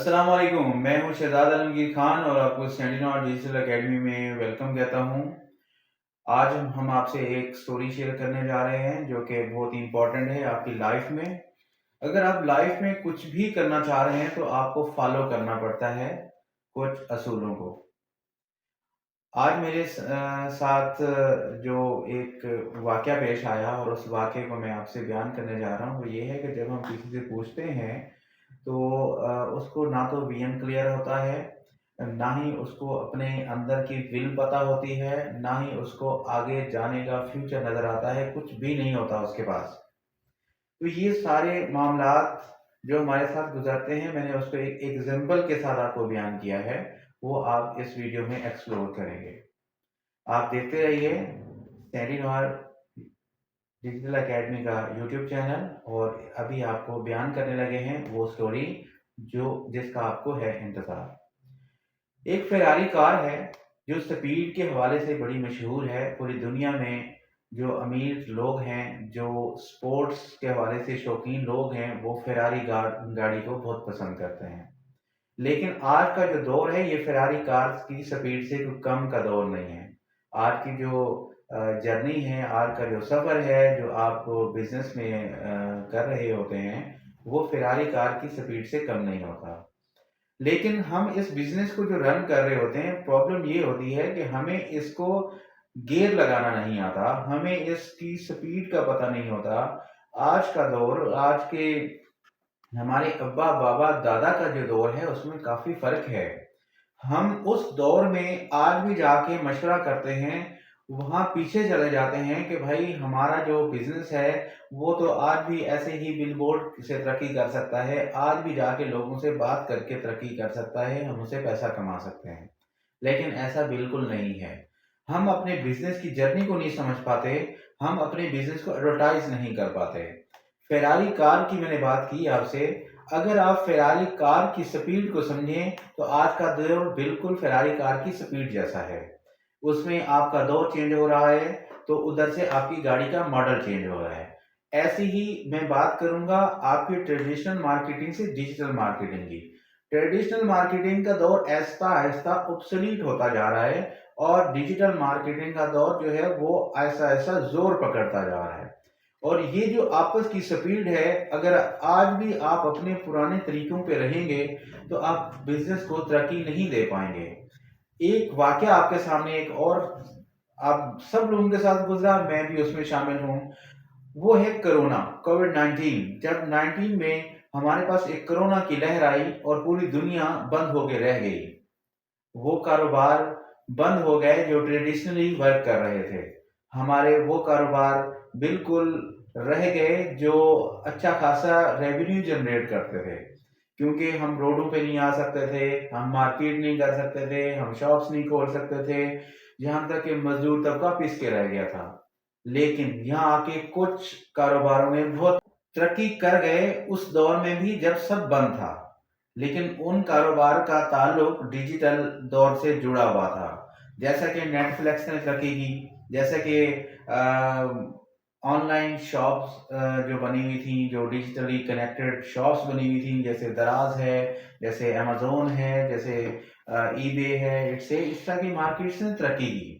अस्सलाम वालेकुम। मैं हूँ शहजाद आलमगीर खान और आपको सेंटिनॉर डिजिटल एकेडमी में वेलकम कहता हूँ। आज हम आपसे एक स्टोरी शेयर करने जा रहे हैं जो कि बहुत ही इम्पोर्टेंट है आपकी लाइफ में। अगर आप लाइफ में कुछ भी करना चाह रहे हैं तो आपको फॉलो करना पड़ता है कुछ असूलों को। आज मेरे साथ जो एक वाक़या पेश आया और उस वाक़ये को मैं आपसे बयान करने जा रहा हूँ, वो ये है कि जब हम किसी से पूछते हैं तो उसको ना तो विज़न क्लियर होता है, ना ही उसको अपने अंदर की विल पता होती है, ना ही उसको आगे जाने का फ्यूचर नज़र आता है, कुछ भी नहीं होता उसके पास। तो ये सारे मामलात जो हमारे साथ गुज़रते हैं, मैंने उसको एक एग्ज़ाम्पल के साथ आपको बयान किया है, वो आप इस वीडियो में एक्सप्लोर करेंगे। आप देखते रहिए सेंटिनॉर डिजिटल एकेडमी का यूट्यूब चैनल और अभी आपको बयान करने लगे हैं वो स्टोरी जिसका आपको है इंतज़ार। एक फेरारी कार है जो स्पीड के हवाले से बड़ी मशहूर है पूरी दुनिया में। जो अमीर लोग हैं, जो स्पोर्ट्स के हवाले से शौकीन लोग हैं, वो फेरारी गाड़ी को बहुत पसंद करते हैं। लेकिन आज का जो दौर है ये फेरारी कार्स की स्पीड से कोई कम का दौर नहीं है। आज की जो जर्नी है, आज का जो सफ़र है, जो आप बिजनेस में कर रहे होते हैं, वो फेरारी कार की स्पीड से कम नहीं होता। लेकिन हम इस बिजनेस को जो रन कर रहे होते हैं, प्रॉब्लम ये होती है कि हमें इसको गियर लगाना नहीं आता, हमें इसकी स्पीड का पता नहीं होता। आज का दौर, आज के हमारे अब्बा बाबा दादा का जो दौर है उसमें काफ़ी फ़र्क है। हम उस दौर में आज भी जाके मशवरा करते हैं, वहाँ पीछे चले जाते हैं कि भाई हमारा जो बिज़नेस है वो तो आज भी ऐसे ही बिलबोर्ड से तरक्की कर सकता है, आज भी जाके लोगों से बात करके तरक्की कर सकता है, हम उससे पैसा कमा सकते हैं। लेकिन ऐसा बिल्कुल नहीं है। हम अपने बिज़नेस की जर्नी को नहीं समझ पाते, हम अपने बिज़नेस को एडवर्टाइज़ नहीं कर पाते। फेरारी कार की मैंने बात की आपसे, अगर आप फेरारी कार की स्पीड को समझें तो आज का दौर बिल्कुल फेरारी कार की स्पीड जैसा है। उसमें आपका दौर चेंज हो रहा है तो उधर से आपकी गाड़ी का मॉडल चेंज हो रहा है। ऐसी ही मैं बात करूँगा आपकी ट्रेडिशनल मार्केटिंग से डिजिटल मार्केटिंग की। ट्रेडिशनल मार्केटिंग का दौर आहिस्ता-आहिस्ता ऑब्सोलीट होता जा रहा है और डिजिटल मार्केटिंग का दौर जो है वो ऐसा-ऐसा ज़ोर पकड़ता जा रहा है। और ये जो आपस की स्पीड है, अगर आज भी आप अपने पुराने तरीकों पे रहेंगे, तो आप बिज़नेस को तरक्की नहीं दे पाएँगे। एक वाक़या आपके सामने एक और आप सब लोगों के साथ गुज़रा, मैं भी उसमें शामिल हूँ। वो है कोरोना, कोविड-19। जब 19 में हमारे पास एक कोरोना की लहर आई और पूरी दुनिया बंद होके रह गई। वो कारोबार बंद हो गए जो ट्रेडिशनली वर्क कर रहे थे। हमारे वो कारोबार बिल्कुल रह गए जो अच्छा खासा रेवेन्यू जनरेट करते थे। क्योंकि हम रोडों पे नहीं आ सकते थे, हम मार्केट नहीं कर सकते थे, हम शॉप्स नहीं खोल सकते थे, यहाँ तक कि मज़दूर तबका पिस के रह गया था। लेकिन यहाँ आके कुछ कारोबारों ने बहुत तरक्की कर गए उस दौर में भी जब सब बंद था। लेकिन उन कारोबार का ताल्लुक डिजिटल दौर से जुड़ा हुआ था। जैसा कि नेटफ्लिक्स ने तरक्की की, जैसे कि ऑनलाइन शॉप्स जो बनी हुई थी, जो डिजिटली कनेक्टेड शॉप्स बनी हुई थी, जैसे दराज है, जैसे अमेज़न है, जैसे ईबे है, इस तरह की मार्केट्स ने तरक्की की।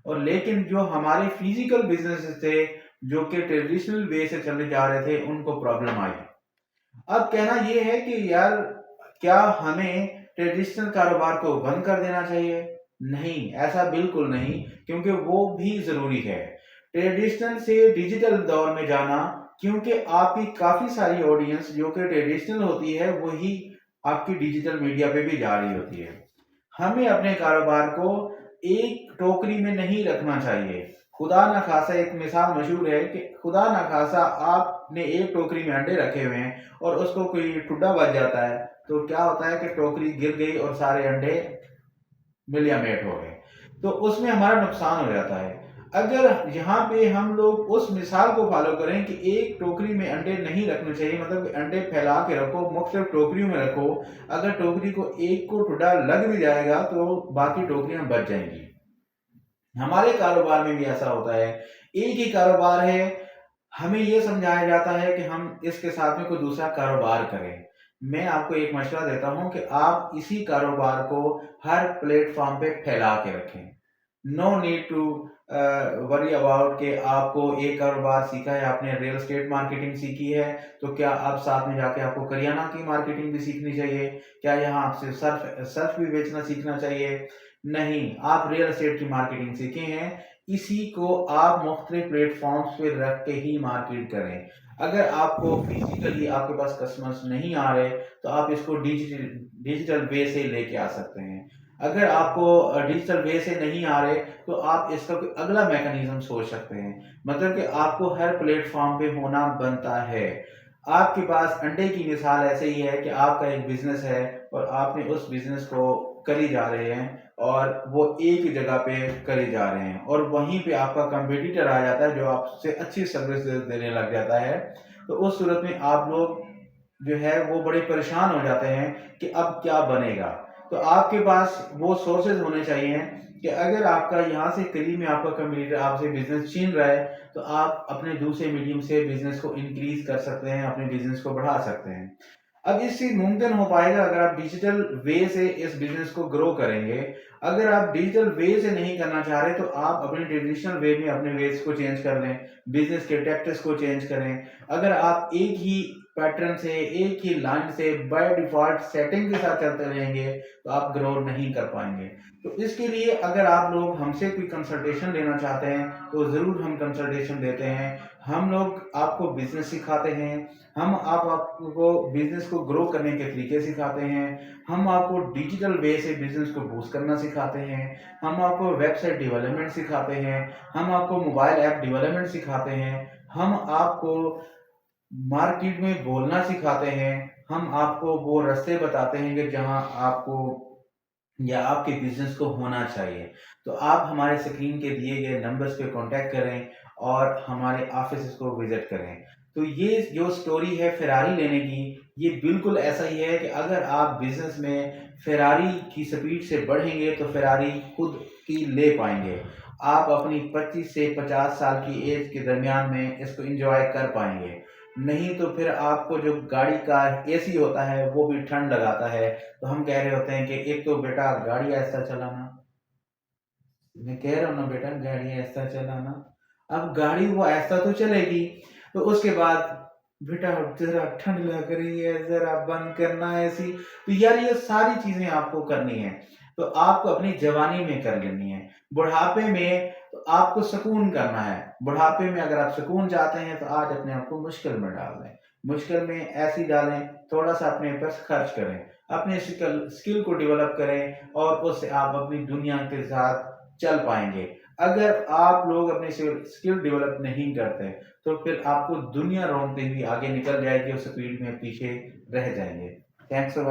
और लेकिन जो हमारे फिजिकल बिज़नेसेस थे, जो कि ट्रेडिशनल वे से चले जा रहे थे, उनको प्रॉब्लम आई। अब कहना ये है कि यार क्या हमें ट्रेडिशनल कारोबार को बंद कर देना चाहिए? नहीं, ऐसा बिल्कुल नहीं, क्योंकि वो भी ज़रूरी है। ट्रेडिशनल से डिजिटल दौर में जाना, क्योंकि आपकी काफ़ी सारी ऑडियंस जो कि ट्रेडिशनल होती है, वही आपकी डिजिटल मीडिया पे भी जा रही होती है। हमें अपने कारोबार को एक टोकरी में नहीं रखना चाहिए। खुदा ना खासा एक मिसाल मशहूर है कि खुदा ना खासा आपने एक टोकरी में अंडे रखे हुए हैं और उसको कोई ठुड्डा बज जाता है, तो क्या होता है कि टोकरी गिर गई और सारे अंडे मिलिया-मेट हो गए। तो उसमें हमारा नुकसान हो जाता है। अगर यहाँ पे हम लोग उस मिसाल को फ़ॉलो करें कि एक टोकरी में अंडे नहीं रखने चाहिए, मतलब अंडे फैला के रखो, मुख्तलिफ टोकरियों में रखो। अगर टोकरी को एक को ठुड्डा लग भी जाएगा तो बाकी टोकरियाँ बच जाएँगी। हमारे कारोबार में भी ऐसा होता है। एक ही कारोबार है, हमें ये समझाया जाता है कि हम इसके साथ में कोई दूसरा कारोबार करें। میں آپ کو ایک مشورہ دیتا ہوں کہ آپ اسی کاروبار کو ہر پلیٹ فارم پہ پھیلا کے رکھیں. No need to worry about کہ آپ کو ایک کاروبار سیکھا ہے، آپ نے ریئل اسٹیٹ مارکیٹنگ سیکھی ہے، تو کیا آپ ساتھ میں جا کے آپ کو کریانہ کی مارکیٹنگ بھی سیکھنی چاہیے؟ کیا یہاں آپ سے سرف بھی بیچنا سیکھنا چاہیے؟ نہیں، آپ ریئل اسٹیٹ کی مارکیٹنگ سیکھے ہیں، اسی کو آپ مختلف پلیٹ فارمز پہ رکھ کے ہی مارکیٹ کریں. اگر آپ کو فزیکلی آپ کے پاس کسٹمرز نہیں آ رہے تو آپ اس کو ڈیجیٹل وے سے لے کے آ سکتے ہیں. اگر آپ کو ڈیجیٹل وے سے نہیں آ رہے تو آپ اس کا کوئی اگلا میکانزم سوچ سکتے ہیں. مطلب کہ آپ کو ہر پلیٹ فارم پہ ہونا بنتا ہے. آپ کے پاس انڈے کی مثال ایسے ہی ہے کہ آپ کا ایک بزنس ہے اور آپ نے اس بزنس کو کری جا رہے ہیں اور وہ ایک جگہ پہ کری جا رہے ہیں اور وہیں پہ آپ کا کمپیٹیٹر آ جاتا ہے جو آپ سے اچھی سروس دینے لگ جاتا ہے. تو اس صورت میں آپ لوگ جو ہے وہ بڑے پریشان ہو جاتے ہیں کہ اب کیا بنے گا. تو آپ کے پاس وہ سورسز ہونے چاہیے کہ اگر آپ کا یہاں سے قریب میں آپ کا کمپیٹیٹر آپ سے بزنس چھین رہا ہے تو آپ اپنے دوسرے میڈیم سے بزنس کو انکریز کر سکتے ہیں، اپنے بزنس کو بڑھا سکتے ہیں. اب اس سے ممکن ہو پائے گا اگر آپ ڈیجیٹل وے سے اس بزنس کو گرو کریں گے. اگر آپ ڈیجیٹل وے سے نہیں کرنا چاہ رہے تو آپ اپنے ٹریڈیشنل وے میں اپنے ویز کو چینج کر لیں، بزنس کے ٹیکٹس کو چینج کریں. اگر آپ ایک ہی پیٹرن سے، ایک ہی لائن سے بائی ڈیفالٹ سیٹنگ کے ساتھ چلتے رہیں گے تو آپ گرو نہیں کر پائیں گے. تو اس کے لیے اگر آپ لوگ ہم سے کوئی کنسلٹیشن لینا چاہتے ہیں تو ضرور ہم کنسلٹیشن دیتے ہیں. ہم لوگ آپ کو بزنس سکھاتے ہیں، ہم آپ کو بزنس کو گرو کرنے کے طریقے سکھاتے ہیں، ہم آپ کو ڈیجیٹل وے سے بزنس کو بوسٹ کرنا سکھاتے ہیں، ہم آپ کو ویب سائٹ ڈیولپمنٹ سکھاتے ہیں، ہم آپ کو موبائل ایپ ڈیولپمنٹ سکھاتے ہیں، ہم آپ کو مارکیٹ میں بولنا سکھاتے ہیں، ہم آپ کو وہ رستے بتاتے ہیں کہ جہاں آپ کو یا آپ کے بزنس کو ہونا چاہیے. تو آپ ہمارے اسکرین کے دیے گئے نمبرز پہ کانٹیکٹ کریں اور ہمارے آفسز کو وزٹ کریں. تو یہ جو سٹوری ہے فراری لینے کی، یہ بالکل ایسا ہی ہے کہ اگر آپ بزنس میں فراری کی سپیڈ سے بڑھیں گے تو فراری خود کی لے پائیں گے. آپ اپنی 25 سے 50 سال کی ایج کے درمیان میں اس کو انجوائے کر پائیں گے. نہیں تو پھر آپ کو جو گاڑی کا اے سی ہوتا ہے وہ بھی ٹھنڈ لگاتا ہے. تو ہم کہہ رہے ہوتے ہیں کہ ایک تو بیٹا گاڑی ایسا چلانا، میں کہہ رہا ہوں نا بیٹا گاڑی ایسا چلانا. اب گاڑی وہ ایسا تو چلے گی تو اس کے بعد بیٹا ذرا ٹھنڈ لگ رہی ہے، ذرا بند کرنا ایسی. تو یار یہ ساری چیزیں آپ کو کرنی ہے تو آپ کو اپنی جوانی میں کر لینی ہے. بڑھاپے میں تو آپ کو سکون کرنا ہے. بڑھاپے میں اگر آپ سکون چاہتے ہیں تو آج اپنے آپ کو مشکل میں ڈال دیں. مشکل میں ایسی ڈالیں، تھوڑا سا اپنے پر خرچ کریں، اپنے اسکل کو ڈیولپ کریں اور اس سے آپ اپنی دنیا کے ساتھ چل پائیں گے. اگر آپ لوگ اپنے اسکل ڈیولپ نہیں کرتے تو پھر آپ کو دنیا رونتے ہوئی آگے نکل جائے گی اور سپیڈ میں پیچھے رہ جائیں گے. Thanks for